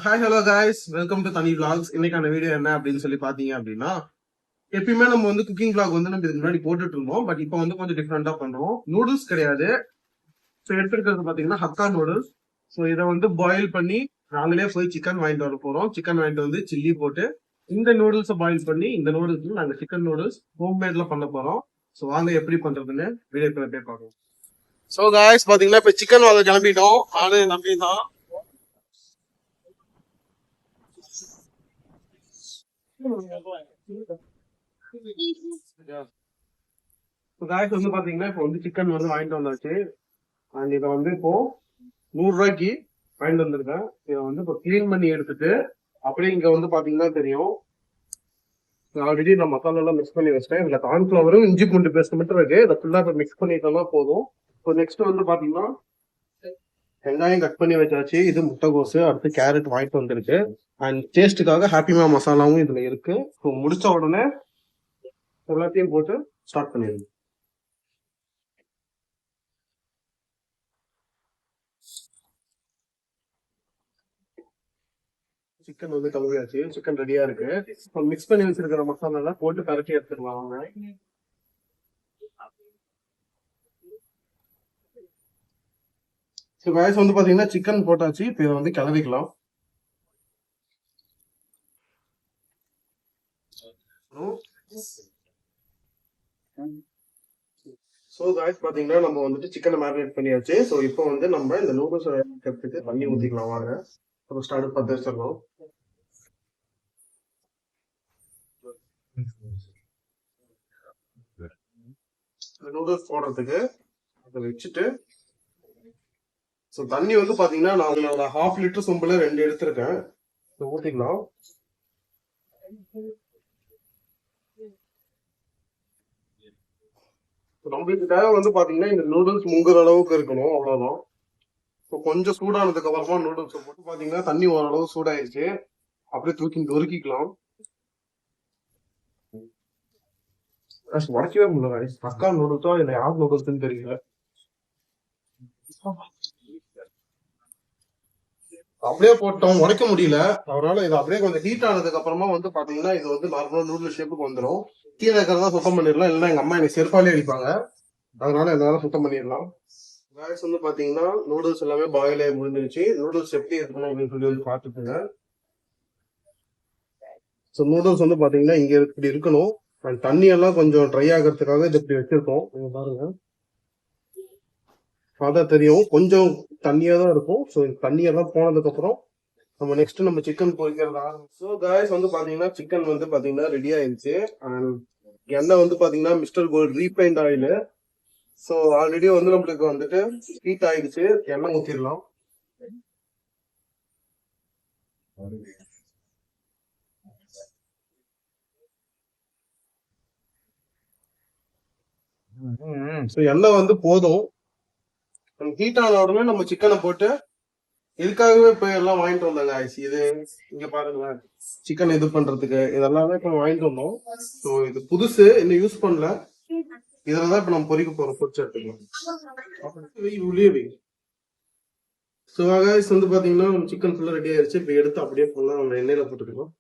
Hi hello guys, welcome to தனி vlogs. இன்னைக்கான video என்ன அப்படின்னு சொல்லி பாத்தீங்க அப்படின்னா, எப்பயுமே நம்ம வந்து குக்கிங் vlog வந்து நம்ம இதுக்கு முன்னாடி போட்டுட்டு இருந்தோம். பட் இப்போ வந்து கொஞ்சம் டிஃப்ரெண்டா பண்றோம். நூடுல்ஸ் கிடையாது. ஸோ எடுத்துருக்கிறது பாத்தீங்கன்னா ஹக்கா நூடுல்ஸ். ஸோ இதை வந்து பாயில் பண்ணி நாங்களே போய் சிக்கன் வாங்கிட்டு வர போறோம். சிக்கன் வாங்கிட்டு வந்து சில்லி போட்டு இந்த நூடுல்ஸை பாயில் பண்ணி இந்த நூடுல்ஸ் நாங்கள் சிக்கன் நூடுல்ஸ் ஹோம்மேட்ல பண்ண போறோம். ஸோ வாங்க எப்படி பண்றதுன்னு வீடியோ போய் பார்க்கலாம். ஸோ காய்ஸ் பாத்தீங்கன்னா இப்போ சிக்கன் வாங்க கிளம்பிட்டோம். நானு நம்பி தான். காய்ஸ் வந்து பாத்தீங்கன்னா இப்போ வந்து சிக்கன் வந்து வாங்கிட்டு வந்தாச்சு. அண்ட் இதை வந்து இப்போ 100 ரூபாய்க்கு வாங்கிட்டு வந்திருக்கேன். இதை வந்து இப்போ கிளீன் பண்ணி எடுத்துட்டு அப்படியே இங்க வந்து பாத்தீங்கன்னா தெரியும், ஆல்ரெடி நான் மசாலா எல்லாம் மிக்ஸ் பண்ணி வச்சிட்டேன். இதுல கார்ன்ஃபிளவரும் இஞ்சி பூண்டு பேஸ்ட் மட்டும் இருக்கு. இதை ஃபுல்லா இப்போ மிக்ஸ் பண்ணிட்டோம்னா போதும். இப்போ நெக்ஸ்ட் வந்து பாத்தீங்கன்னா வெங்காயம் கட் பண்ணி வச்சாச்சு. இது முட்டைகோசு, அடுத்து கேரட் வாங்கிட்டு வந்திருக்கு. அண்ட் டேஸ்ட்டுக்காக ஹாப்பிமா மசாலாவும் இதுல இருக்கு. ஸோ முடிச்ச உடனே எல்லாத்தையும் போட்டு ஸ்டார்ட் பண்ணிடுங்க. சிக்கன் வந்து கழுவியாச்சு. சிக்கன் ரெடியா இருக்கு. இப்போ மிக்ஸ் பண்ணி வச்சிருக்கிற மசாலா எல்லாம் போட்டு கரைச்சி எடுத்துக்கலாம் வாங்க. ஸோ வயசு வந்து பாத்தீங்கன்னா சிக்கன் போட்டாச்சு. இப்போ இதை வந்து கிளறிக்கலாம். ஸோ காய்ஸ் பாத்தீங்கன்னா நம்ம வந்துட்டு சிக்கனை மேரினேட் பண்ணியாச்சு. ஸோ இப்போ வந்து நம்ம இந்த நூடுல்ஸ் எடுத்துட்டு தண்ணி ஊற்றிக்கலாம் வாங்க. அப்புறம் ஸ்டார்ட் பத்து வச்சிடலாம். நூடுல்ஸ் போடுறதுக்கு அதை வச்சுட்டு, ஸோ தண்ணி வந்து பாத்தீங்கன்னா நான் உங்களோட 1/2 லிட்டர் சொம்புல 2 எடுத்திருக்கேன். ஊற்றிக்கலாம். நம்மளுக்கு தேவை வந்து பாத்தீங்கன்னா இந்த நூடுல்ஸ் முங்குற அளவுக்கு இருக்கணும், அவ்வளவுதான். இப்போ கொஞ்சம் சூடானதுக்கு அப்புறமா நூடுல்ஸ் போட்டு பாத்தீங்கன்னா தண்ணி ஓரளவு சூடாயிருச்சு. அப்படியே தூக்கி நொறுக்கிக்கலாம். உடைக்கவே முடியல. அக்கா நூடுல்ஸா இல்லை யார் நூடுல்ஸ்ன்னு தெரியல. அப்படியே போட்டோம், உடைக்க முடியல. அதனால இது அப்படியே கொஞ்சம் ஹீட் ஆனதுக்கு அப்புறமா வந்து பாத்தீங்கன்னா இது வந்து நார்மலா நூடுல் ஷேப்புக்கு வந்துடும். கீழே இருக்கிறதா சுத்தம் பண்ணிடலாம். இல்லைன்னா எங்க அம்மா எனக்கு செருப்பாலே அடிப்பாங்க. அதனால எதாவது சுத்தம் பண்ணிடலாம். காய்ஸ் வந்து பாத்தீங்கன்னா நூடுல்ஸ் எல்லாமே பாயில் ஆகி முடிஞ்சிருச்சு. நூடுல்ஸ் எப்படி இருக்கணும் அப்படின்னு சொல்லி வந்து பாத்துக்கோங்க. ஸோ நூடுல்ஸ் வந்து பாத்தீங்கன்னா இங்க இப்படி இருக்கணும். தண்ணி எல்லாம் கொஞ்சம் ட்ரை ஆகிறதுக்காக இது இப்படி வச்சிருக்கோம். நீங்க பாருங்க, அதான் தெரியும், கொஞ்சம் தண்ணியா தான் இருக்கும். ஸோ தண்ணியெல்லாம் போனதுக்கு அப்புறம் நம்ம நெக்ஸ்ட் நம்ம சிக்கன் பொரிக்கிறது ஆரம்பிச்சு. ஸோ காய்ஸ் வந்து பாத்தீங்கன்னா சிக்கன் வந்து பாத்தீங்கன்னா ரெடி ஆயிருச்சு. எண்ணெய் வந்து பாத்தீங்கன்னா mister Gold refined oil. So already வந்து நம்மளுக்கு வந்துட்டு ஹீட் ஆயிடுச்சு. எண்ணெய் ஊற்றிடலாம். ஸோ எண்ணெய் வந்து போதும். ஹீட் ஆன உடனே நம்ம சிக்கனை போட்டு, இதுக்காகவே போய் எல்லாம் வாங்கிட்டு வந்தாங்க ஐசி. இது இங்க பாருங்களேன், சிக்கன் இது பண்றதுக்கு இதெல்லாமே இப்போ வாங்கிட்டு வந்தோம். ஸோ இது புதுசு, இன்னும் யூஸ் பண்ணல. இதெல்லாம் இப்ப நம்ம பொரிக்க போறோம். பொரிச்சு எடுத்துக்கலாம். உள்ளே வை. ஸோ காய்ஸ் வந்து பாத்தீங்கன்னா நம்ம சிக்கன் ஃபுல்லா ரெடி ஆயிருச்சு. இப்போ எடுத்து அப்படியே ஃபுல்லா நம்ம எண்ணெயில போட்டுக்கலாம்.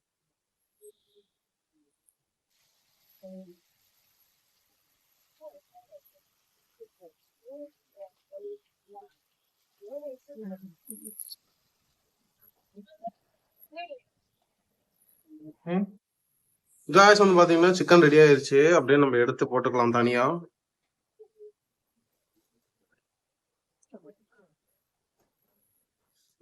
காய்ஸ் வந்து பாத்தீங்கன்னா சிக்கன் ரெடி ஆயிருச்சு. அப்படியே நம்ம எடுத்து போட்டுக்கலாம் தனியா.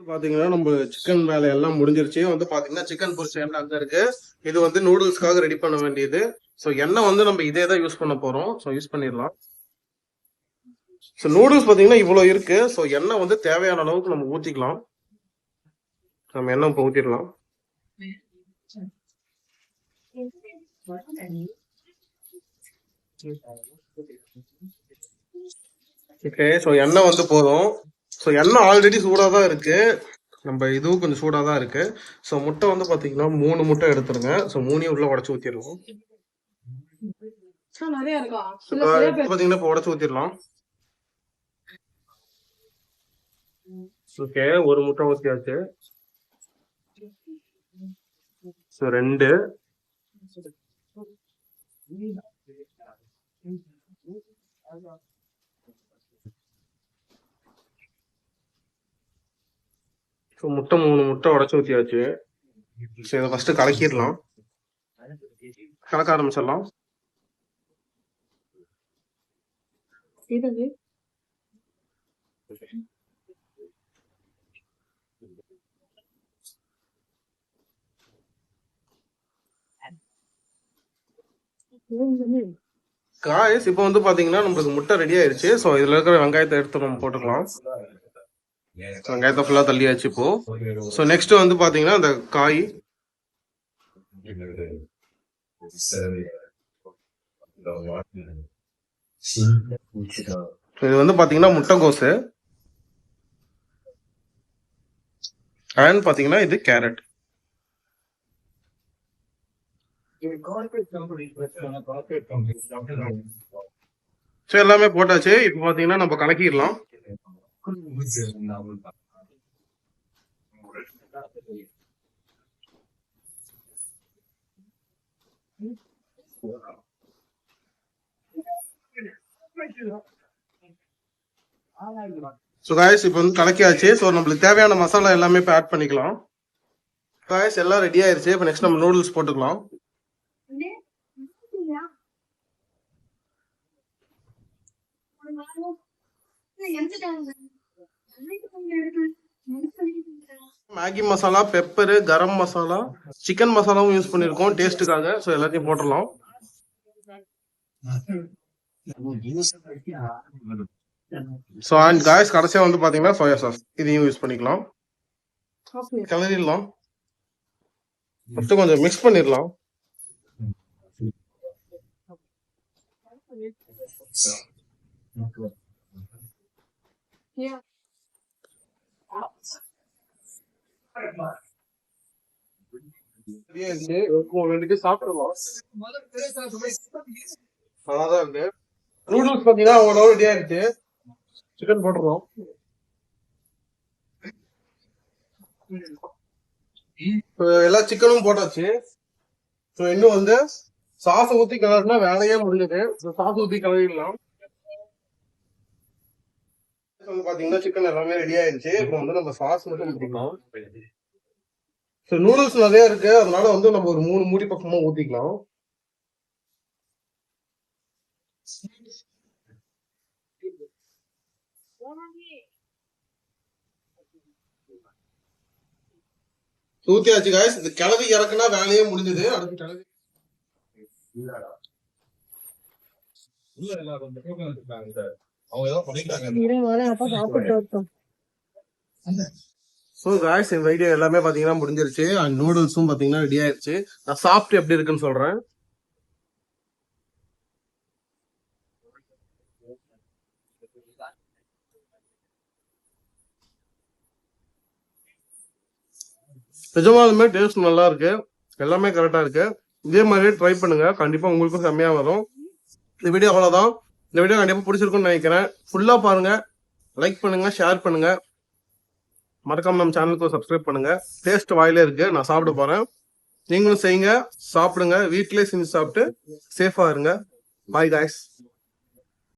பாத்தீங்கன்னா நம்ம சிக்கன் வேலை எல்லாம் முடிஞ்சிருச்சு. வந்து பாத்தீங்கன்னா சிக்கன் பொரிச்ச எண்ணெய் அங்க இருக்கு. இது வந்து நூடுல்ஸ்க்காக ரெடி பண்ண வேண்டியது. ஸோ எண்ணெய் வந்து நம்ம இதே தான் யூஸ் பண்ண போறோம். ஸோ யூஸ் பண்ணிடலாம். ஸோ நூடுல்ஸ் பாத்தீங்கன்னா இவ்வளவு இருக்கு. ஸோ எண்ணெய் வந்து தேவையான அளவுக்கு நம்ம ஊத்திக்கலாம். நம்ம எண்ணெய் இப்போ ஊத்திடலாம். ஓகே, ஸோ எண்ணெய் வந்து போதும். ஸோ எண்ணெய் ஆல்ரெடி சூடாக தான் இருக்கு. நம்ம இதுவும் கொஞ்சம் சூடாக தான் இருக்கு. ஸோ முட்டை வந்து பார்த்தீங்கன்னா 3 முட்டை எடுத்துருங்க. ஸோ 3 உள்ள உடச்சு ஊற்றிடுவோம். பார்த்தீங்கன்னா இப்போ உடச்சு ஊற்றிடலாம். ஓகே, ஒரு முட்டை ஊற்றியாச்சு. ஸோ 2. ஸோ முட்டை 3 முட்டை உடச்சி ஊற்றியாச்சு. ஸோ இதை ஃபர்ஸ்ட் கலக்கிடலாம். கலக்க ஆரம்பிச்சிடலாம். காய்ஸ் இப்போ வந்து பாத்தீங்கன்னா நம்மளுக்கு முட்டை ரெடி ஆயிருச்சு. ஸோ இதுல இருக்கிற வெங்காயத்தை எடுத்து நம்ம போட்டுக்கலாம். வெங்காயத்தை ஃபுல்லா தள்ளியாச்சு இப்போ. ஸோ நெக்ஸ்ட் வந்து பாத்தீங்கன்னா இந்த காய், இது வந்து பாத்தீங்கன்னா முட்டைகோசு, அண்ட் பாத்தீங்கன்னா இது கேரட். ஸோ எல்லாமே போட்டாச்சு. இப்போ பாத்தீங்கன்னா நம்ம கலக்கிடலாம். ஸோ காய்ஸ் இப்போ வந்து கலக்கியாச்சு. ஸோ நம்மளுக்கு தேவையான மசாலா எல்லாமே இப்போ ஆட் பண்ணிக்கலாம். காய்ஸ் எல்லாம் ரெடி ஆயிருச்சு. இப்போ நெக்ஸ்ட் நம்ம நூடுல்ஸ் போட்டுக்கலாம். Maggi masala, pepper, garam masala, chicken மசாலாவும் யூஸ் பண்ணிருக்கோம் டேஸ்ட்டுக்காக. ஸோ எல்லாத்தையும் போட்டுடலாம். ஸோ அண்ட் காய்ஸ் கடைசியாக வந்து பாத்தீங்கன்னா சோயா சாஸ், இதையும் யூஸ் பண்ணிக்கலாம். கிளறிடலாம். ஃபர்ஸ்ட் கொஞ்சம் மிக்ஸ் பண்ணிடலாம். நூடுல்ஸ் பாத்தீங்கன்னா ஓரளவு ரெடி ஆயிடுச்சு. சிக்கன் போட்டுருவோம். எல்லா சிக்கனும் போட்டாச்சு. ஸோ இன்னும் வந்து சாஸ் ஊத்தி கலர்னா வேலையே முடிஞ்சது. சாஸ் ஊத்தி கலரிடலாம். வந்து பாத்தீங்கன்னா சிக்கன் எல்லாமே ரெடி ஆயிடுச்சு. இப்போ வந்து நம்ம சாஸ் மட்டும் ஊத்திக்கலாம். ஸோ நூடுல்ஸ் நிறைய இருக்கு, அதனால வந்து நம்ம ஒரு 3 மூடி பக்கமா ஊத்திக்கலாம். ஊத்தியாச்சு காய்ஸ். இந்த கிளவி இறக்குனா வேலையே முடிஞ்சது. அடுத்து கிளவி ஸோ காய்ஸ் இந்த வீடியோ எல்லாமே பாத்தீங்கன்னா முடிஞ்சிருச்சு. அண்ட் நூடுல்ஸும் பாத்தீங்கன்னா ரெடி ஆயிருச்சு. நான் சாப்பிட்டு எப்படி இருக்குன்னு சொல்றேன். நிஜமாலுமே டேஸ்ட் நல்லா இருக்கு. எல்லாமே கரெக்டா இருக்கு. இதே மாதிரியே ட்ரை பண்ணுங்க. கண்டிப்பா உங்களுக்கும் செம்மையா வரும். இந்த வீடியோ அவ்வளவுதான். இந்த வீடியோ கண்டிப்பா பிடிச்சிருக்கும்னு நினைக்கிறேன். ஃபுல்லா பாருங்க, லைக் பண்ணுங்க, ஷேர் பண்ணுங்க, மறக்காம நம்ம சேனலுக்கு சப்ஸ்கிரைப் பண்ணுங்க. டேஸ்ட் வாயிலே இருக்கு. நான் சாப்பிட போறேன். நீங்களும் செய்யுங்க, சாப்பிடுங்க. வீட்டிலே செஞ்சு சாப்பிட்டு சேஃபா இருங்க. Bye guys.